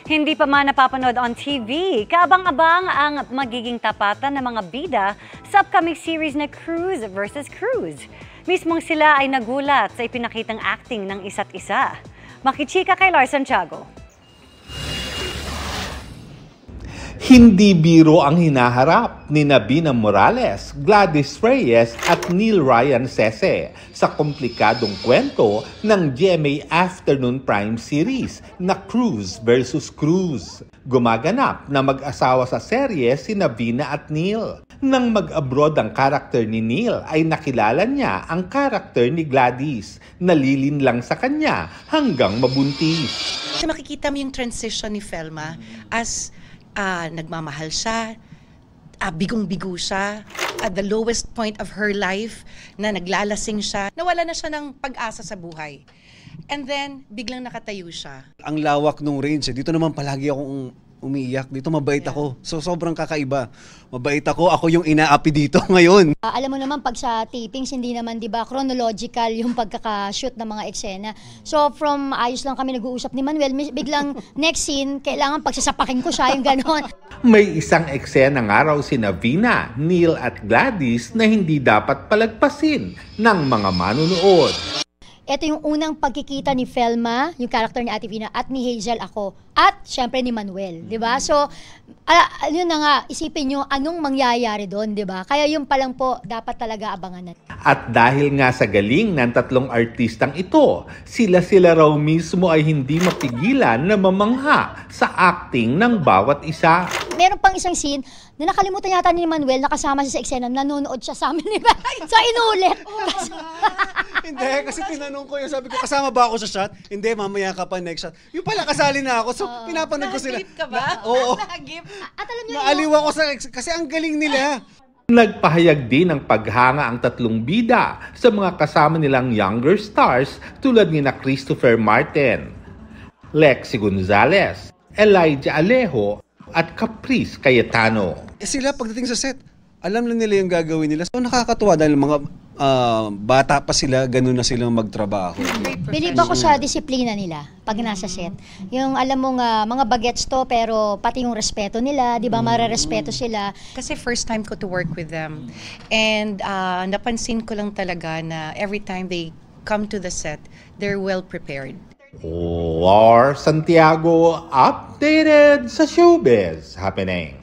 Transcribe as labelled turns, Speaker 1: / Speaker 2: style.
Speaker 1: Hindi pa man napapanood on TV, kaabang-abang ang magiging tapatan ng mga bida sa upcoming series na Cruz vs. Cruz. Mismong sila ay nagulat sa ipinakitang acting ng isa't isa. Makichika kay Lars Santiago.
Speaker 2: Hindi biro ang hinaharap ni Nabina Morales, Gladys Reyes at Neil Ryan Sese sa komplikadong kwento ng GMA Afternoon Prime Series na Cruz vs. Cruz. Gumaganap na mag-asawa sa serye si Nabina at Neil. Nang mag-abroad ang karakter ni Neil ay nakilala niya ang karakter ni Gladys. Nalilin lang sa kanya hanggang mabuntis.
Speaker 3: Kasi makikita mo yung transition ni Felma as nagmamahal siya, bigong-bigo siya, at the lowest point of her life, na naglalasing siya, nawala na siya ng pag-asa sa buhay. And then, biglang nakatayo siya.
Speaker 4: Ang lawak nung range. Dito naman palagi akong umiiyak. Dito mabait ako. So sobrang kakaiba. Mabait ako yung inaapi dito ngayon.
Speaker 5: Alam mo naman pag sa tapings hindi naman 'di ba chronological yung pagkaka-shoot ng mga eksena. So from ayos lang kami nag-uusap ni Manuel, biglang next scene kailangan pagsasapakin ko siya yung ganon.
Speaker 2: May isang eksena nga raw si Nabina, Neil at Gladys na hindi dapat palagpasin ng mga manunood.
Speaker 5: Ito yung unang pagkikita ni Felma, yung character ni Ate Vina, at ni Hazel ako, at syempre ni Manuel, di ba? So, yun na nga, isipin nyo anong mangyayari doon, di ba? Kaya yun pa lang po, dapat talaga abangan natin.
Speaker 2: At dahil nga sa galing ng tatlong artistang ito, sila raw mismo ay hindi mapigilan na mamangha sa acting ng bawat isa.
Speaker 5: Meron pang isang scene na nakalimutan yata ni Manuel, nakasama siya sa eksena, nanonood siya sa amin, di ba? So, inulit.
Speaker 4: Hindi, kasi tinanong ko yun. Sabi ko, kasama ba ako sa shot? Hindi, mamaya ka pa next shot. Yung pala, kasali na ako. So, pinapanood ko sila.
Speaker 3: Nag-gift ka ba?
Speaker 4: Oo.
Speaker 5: At alam niyo,
Speaker 4: Naaliw ako kasi ang galing nila.
Speaker 2: Nagpahayag din ng paghanga ang tatlong bida sa mga kasama nilang younger stars tulad ni na Christopher Martin, Lexi Gonzalez, Elijah Alejo at Caprice Cayetano.
Speaker 4: Sila pagdating sa set, alam na nila yung gagawin nila. So nakakatuwa dahil mga bata pa sila, ganun na silang magtrabaho.
Speaker 5: Believe ako sa disiplina nila pag nasa set. Yung alam mo nga, mga bagets to pero pati yung respeto nila, di ba, mararespeto sila.
Speaker 3: Kasi first time ko to work with them. And napansin ko lang talaga na every time they come to the set, they're well prepared.
Speaker 2: Lars Santiago, updated sa showbiz happening.